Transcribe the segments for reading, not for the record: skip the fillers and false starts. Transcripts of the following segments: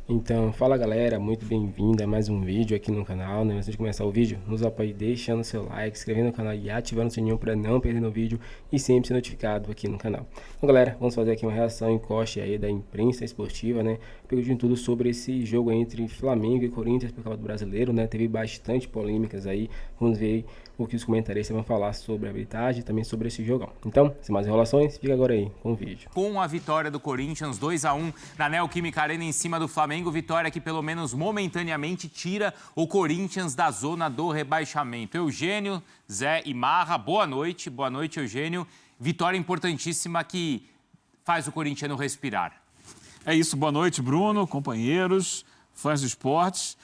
Então, fala galera, muito bem-vindo a mais um vídeo aqui no canal, né? Antes de começar o vídeo, nos apoie deixando seu like, inscrevendo no canal e ativando o sininho para não perder o vídeo e sempre ser notificado aqui no canal. Então galera, vamos fazer aqui uma reação em corte aí da imprensa esportiva, né? Pergunto tudo sobre esse jogo entre Flamengo e Corinthians por causa do brasileiro, né? Teve bastante polêmicas aí, vamos ver aí o que os comentaristas vão falar sobre a arbitragem e também sobre esse jogão. Então, sem mais enrolações, fica agora aí com o vídeo. Com a vitória do Corinthians 2-1 na Neoquímica Arena em cima do Flamengo, vitória que pelo menos momentaneamente tira o Corinthians da zona do rebaixamento. Eugênio, Zé e Marra, boa noite Eugênio. Vitória importantíssima que faz o corintiano respirar. É isso, boa noite Bruno, companheiros, fãs do esportes.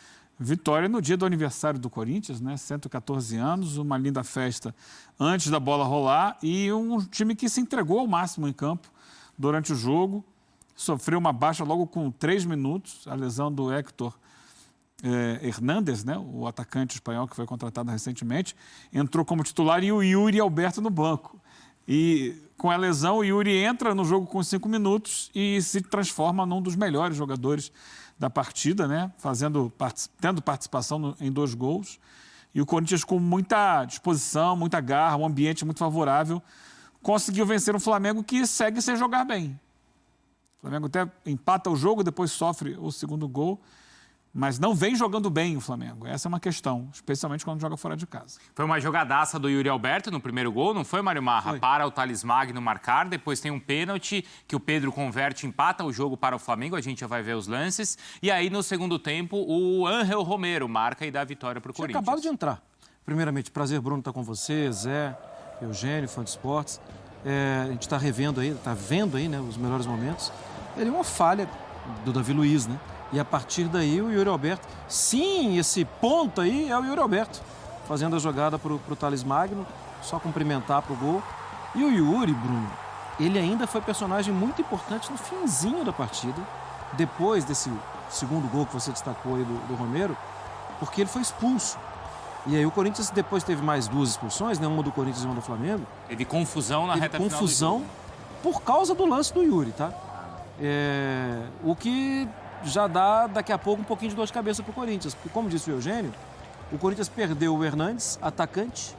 Vitória no dia do aniversário do Corinthians, né? 114 anos, uma linda festa antes da bola rolar e um time que se entregou ao máximo em campo durante o jogo. Sofreu uma baixa logo com 3 minutos, a lesão do Héctor Hernández, né? O atacante espanhol que foi contratado recentemente, entrou como titular e o Yuri Alberto no banco. E com a lesão, o Yuri entra no jogo com 5 minutos e se transforma num dos melhores jogadores da partida, né? Tendo participação em 2 gols. E o Corinthians, com muita disposição, muita garra, um ambiente muito favorável, conseguiu vencer um Flamengo que segue sem jogar bem. O Flamengo até empata o jogo, depois sofre o segundo gol, mas não vem jogando bem o Flamengo. Essa é uma questão, especialmente quando joga fora de casa. Foi uma jogadaça do Yuri Alberto no primeiro gol, não foi, Mário Marra? Foi. Para o Thales Magno marcar, depois tem um pênalti que o Pedro converte, empata o jogo para o Flamengo, a gente já vai ver os lances. E aí, no segundo tempo, o Ángel Romero marca e dá a vitória para o Corinthians. Acabado de entrar. Primeiramente, prazer, Bruno, estar com você, Zé, Eugênio, fã de esportes. A gente está revendo aí, está vendo aí, né, os melhores momentos. Ele é uma falha do Davi Luiz, né? E a partir daí o Yuri Alberto, sim, esse ponto aí é o Yuri Alberto, fazendo a jogada para o Thales Magno, só cumprimentar para o gol. E o Yuri, Bruno, ele ainda foi personagem muito importante no finzinho da partida, depois desse segundo gol que você destacou aí do Romero, porque ele foi expulso. E aí o Corinthians depois teve mais 2 expulsões, né? Uma do Corinthians e uma do Flamengo. Teve confusão na reta final do confusão jogo. por causa do lance do Yuri, tá? O que já dá daqui a pouco um pouquinho de dor de cabeça pro Corinthians. Porque, como disse o Eugênio, o Corinthians perdeu o Hernandes, atacante,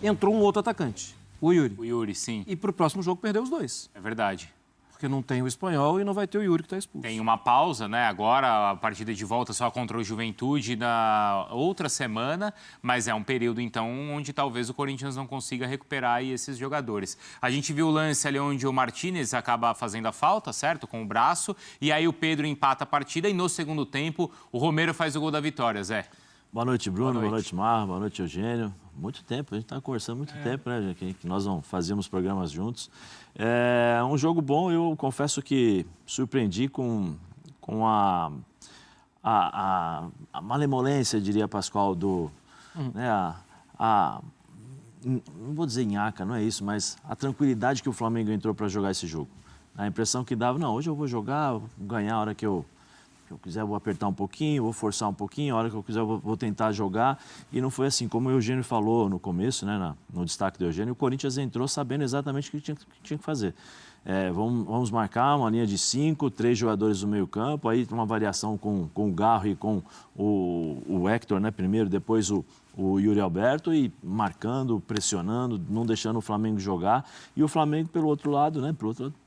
entrou um outro atacante, o Yuri. O Yuri, sim. E pro próximo jogo perdeu os 2. É verdade. Porque não tem o espanhol e não vai ter o Yuri que tá expulso. Tem uma pausa, né? Agora a partida de volta só contra o Juventude na outra semana, mas é um período, então, onde talvez o Corinthians não consiga recuperar aí esses jogadores. A gente viu o lance ali onde o Martínez acaba fazendo a falta, certo? Com o braço, e aí o Pedro empata a partida e no segundo tempo o Romero faz o gol da vitória, Zé. Boa noite, Bruno. Boa noite, Marra. Boa noite, Eugênio. Muito tempo, a gente está conversando muito tempo, né, que nós não fazíamos programas juntos. É um jogo bom, eu confesso que surpreendi com a malemolência, diria Pascoal, né, não vou dizer nhaca, não é isso, mas a tranquilidade que o Flamengo entrou para jogar esse jogo. A impressão que dava, não, hoje eu vou jogar, vou ganhar a hora que eu quiser, eu vou apertar um pouquinho, vou forçar um pouquinho, a hora que eu quiser, eu vou tentar jogar. E não foi assim, como o Eugênio falou no começo, né, no destaque do Eugênio, o Corinthians entrou sabendo exatamente o que tinha que fazer. Vamos marcar uma linha de 5, 3 jogadores no meio campo, aí uma variação com o Garro e com o Héctor, né, primeiro, depois o Yuri Alberto, e marcando, pressionando, não deixando o Flamengo jogar. E o Flamengo, pelo outro lado,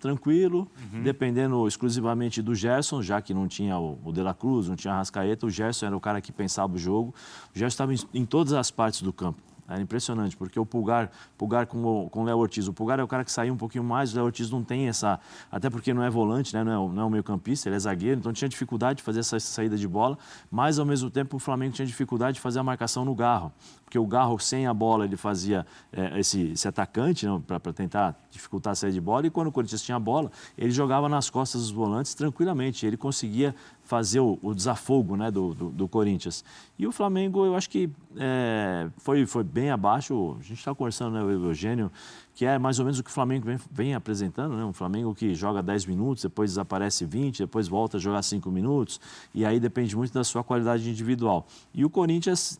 tranquilo, dependendo exclusivamente do Gerson, já que não tinha o De La Cruz, não tinha a Arrascaeta, o Gerson era o cara que pensava o jogo. O Gerson estava em todas as partes do campo. Era impressionante, porque o Pulgar com o Léo Ortiz. O Pulgar é o cara que saiu um pouquinho mais, o Léo Ortiz não tem essa... Até porque não é volante, né? Não é o meio-campista, ele é zagueiro, então tinha dificuldade de fazer essa saída de bola, mas ao mesmo tempo o Flamengo tinha dificuldade de fazer a marcação no Garro, porque o Garro, sem a bola, ele fazia esse atacante, né, para tentar dificultar a saída de bola, e quando o Corinthians tinha a bola, ele jogava nas costas dos volantes tranquilamente, ele conseguia fazer o desafogo, né, do Corinthians. E o Flamengo, eu acho que foi bem abaixo. A gente está conversando, né, o Eugênio, que é mais ou menos o que o Flamengo vem apresentando, né? Um Flamengo que joga 10 minutos, depois desaparece 20, depois volta a jogar 5 minutos, e aí depende muito da sua qualidade individual. E o Corinthians,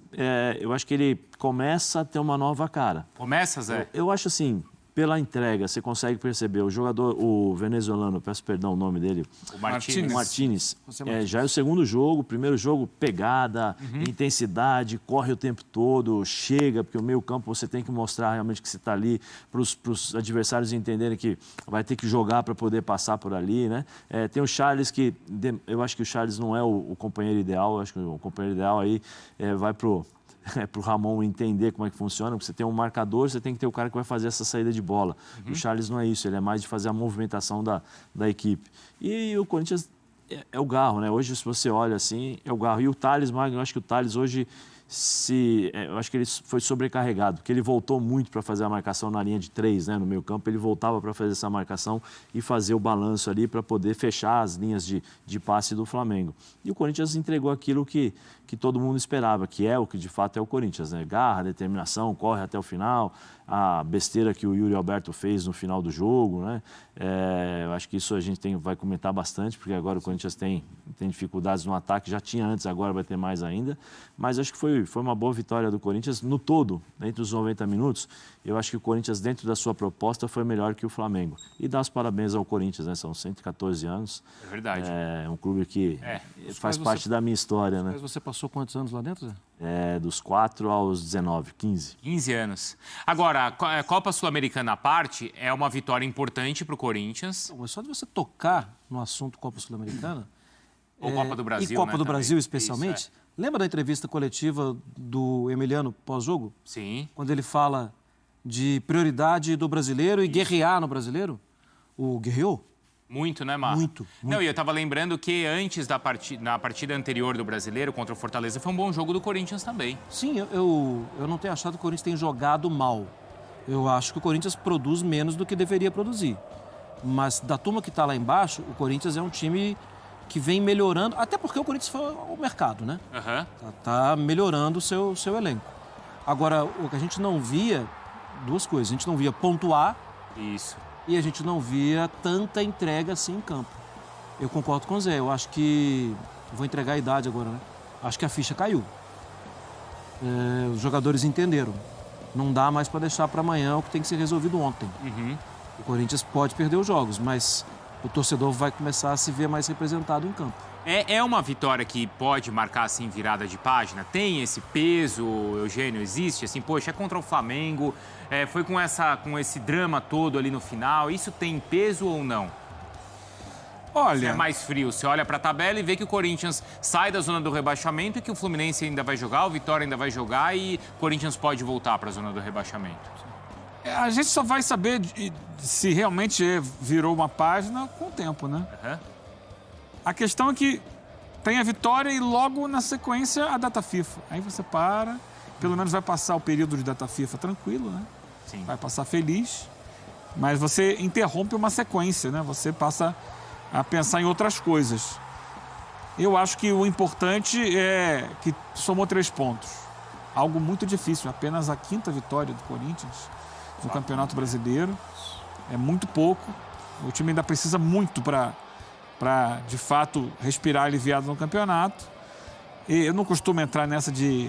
eu acho que ele começa a ter uma nova cara. Começa, Zé? Eu acho assim, pela entrega, você consegue perceber, o jogador, o venezuelano, peço perdão o nome dele, O Martínez. o Martínez, já é o segundo jogo, primeiro jogo, pegada, intensidade, corre o tempo todo, chega, porque o meio campo você tem que mostrar realmente que você está ali para os adversários entenderem que vai ter que jogar para poder passar por ali, né? Tem o Charles que, eu acho que o Charles não é o companheiro ideal, eu acho que o companheiro ideal aí vai para o Ramon entender como é que funciona, porque você tem um marcador, você tem que ter o cara que vai fazer essa saída de bola. O Charles não é isso, ele é mais de fazer a movimentação da equipe. E o Corinthians é o Garro, né? Hoje, se você olha assim, é o Garro. E o Thales Magno, eu acho que o Thales hoje, eu acho que ele foi sobrecarregado, porque ele voltou muito para fazer a marcação na linha de 3, né? No meio campo, ele voltava para fazer essa marcação e fazer o balanço ali para poder fechar as linhas de passe do Flamengo. E o Corinthians entregou aquilo que todo mundo esperava, que é o que de fato é o Corinthians, né? Garra, determinação, corre até o final, a besteira que o Yuri Alberto fez no final do jogo, né? Eu acho que isso a gente vai comentar bastante, porque agora o Corinthians tem dificuldades no ataque, já tinha antes, agora vai ter mais ainda, mas acho que foi uma boa vitória do Corinthians no todo, dentro dos 90 minutos. Eu acho que o Corinthians, dentro da sua proposta, foi melhor que o Flamengo. E dá os parabéns ao Corinthians, né? São 114 anos. É verdade. É um clube que faz parte da minha história, né? Mas você passou quantos anos lá dentro, Zé? Dos 4 aos 19, 15. 15 anos. Agora, a Copa Sul-Americana à parte, é uma vitória importante para o Corinthians. Mas só de você tocar no assunto Copa Sul-Americana... Ou Copa do Brasil, e Copa né, do Brasil, também. especialmente. Isso, Lembra da entrevista coletiva do Emiliano pós-jogo? Sim. Quando ele fala de prioridade do brasileiro e guerrear no brasileiro? O guerreou? Muito, né, Mar? Muito. Não, e eu estava lembrando que antes na partida anterior do Brasileiro contra o Fortaleza foi um bom jogo do Corinthians também. Sim, eu não tenho achado que o Corinthians tem jogado mal. Eu acho que o Corinthians produz menos do que deveria produzir. Mas da turma que está lá embaixo, o Corinthians é um time que vem melhorando, até porque o Corinthians foi ao mercado, né? Tá melhorando o seu elenco. Agora, o que a gente não via, duas coisas. A gente não via pontuar. Isso. E a gente não via tanta entrega assim em campo. Eu concordo com o Zé, eu acho que... Vou entregar a idade agora, né? Acho que a ficha caiu. Os jogadores entenderam. Não dá mais para deixar para amanhã o que tem que ser resolvido ontem. O Corinthians pode perder os jogos, mas o torcedor vai começar a se ver mais representado em campo. É uma vitória que pode marcar, assim, virada de página? Tem esse peso, Eugênio? Existe? Assim, poxa, é contra o Flamengo, foi com esse drama todo ali no final. Isso tem peso ou não? Olha... É mais frio. Você olha para a tabela e vê que o Corinthians sai da zona do rebaixamento e que o Fluminense ainda vai jogar, o Vitória ainda vai jogar e o Corinthians pode voltar para a zona do rebaixamento. A gente só vai saber se realmente virou uma página com o tempo, né? A questão é que tem a vitória e logo na sequência a data FIFA. Aí você para, pelo menos vai passar o período de data FIFA tranquilo, né? Sim. Vai passar feliz, mas você interrompe uma sequência, né? Você passa a pensar em outras coisas. Eu acho que o importante é que somou 3 pontos. Algo muito difícil, apenas a 5ª vitória do Corinthians no Campeonato Brasileiro. É muito pouco. O time ainda precisa muito para, de fato, respirar aliviado no campeonato. E eu não costumo entrar nessa de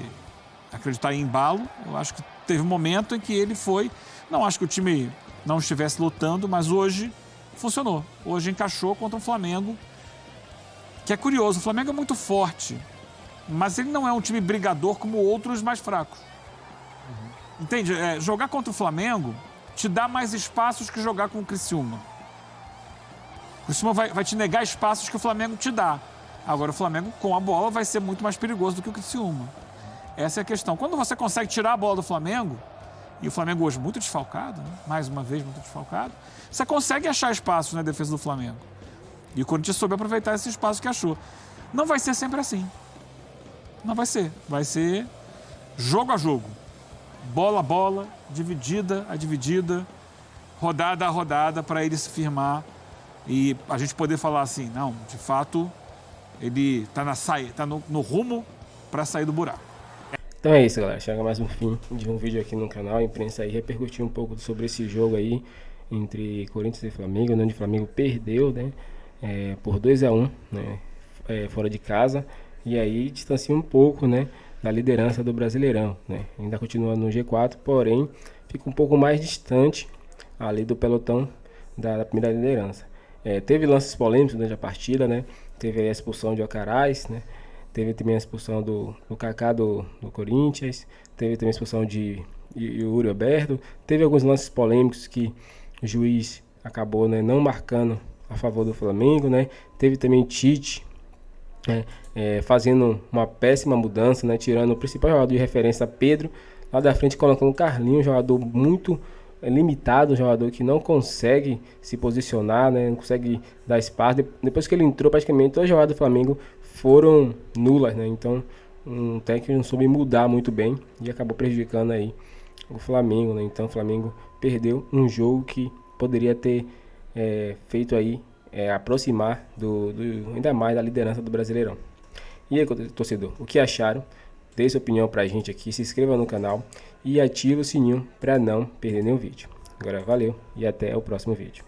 acreditar em embalo. Eu acho que teve um momento em que ele foi... Não acho que o time não estivesse lutando, mas hoje funcionou. Hoje encaixou contra o Flamengo, que é curioso. O Flamengo é muito forte, mas ele não é um time brigador como outros mais fracos. Entende? Jogar contra o Flamengo te dá mais espaços que jogar com o Criciúma. O Criciúma vai te negar espaços que o Flamengo te dá. Agora, o Flamengo, com a bola, vai ser muito mais perigoso do que o Criciúma. Essa é a questão. Quando você consegue tirar a bola do Flamengo, e o Flamengo hoje muito desfalcado, né? Mais uma vez muito desfalcado, você consegue achar espaços na defesa do Flamengo. E o Corinthians soube aproveitar esse espaço que achou. Não vai ser sempre assim. Não vai ser. Vai ser jogo a jogo. Bola a bola, dividida a dividida, rodada a rodada, para ele se firmar e a gente poder falar assim, não, de fato, ele está no rumo para sair do buraco. Então é isso, galera. Chega mais um fim de um vídeo aqui no canal. A imprensa aí repercutiu um pouco sobre esse jogo aí entre Corinthians e Flamengo, onde o Flamengo perdeu, né, por 2-1, né, fora de casa, e aí distancia um pouco, né, da liderança do Brasileirão, né? Ainda continua no G4, porém fica um pouco mais distante ali do pelotão da primeira liderança. Teve lances polêmicos durante a partida, né? Teve a expulsão de Alcaraz, né? Teve também a expulsão do Kaká do Corinthians, teve também a expulsão de Yuri Alberto, teve alguns lances polêmicos que o juiz acabou, né, não marcando a favor do Flamengo, né? Teve também Tite fazendo uma péssima mudança, né? Tirando o principal jogador de referência, Pedro, lá da frente colocando o Carlinhos, um jogador muito limitado, um jogador que não consegue se posicionar, né? Não consegue dar espaço. Depois que ele entrou, praticamente todas as jogadas do Flamengo foram nulas, né? Então, um técnico não soube mudar muito bem e acabou prejudicando aí o Flamengo, né? Então, o Flamengo perdeu um jogo que poderia ter feito aí aproximar ainda mais da liderança do Brasileirão. E aí, torcedor, o que acharam? Dê sua opinião pra gente aqui, se inscreva no canal e ative o sininho para não perder nenhum vídeo. Agora valeu e até o próximo vídeo.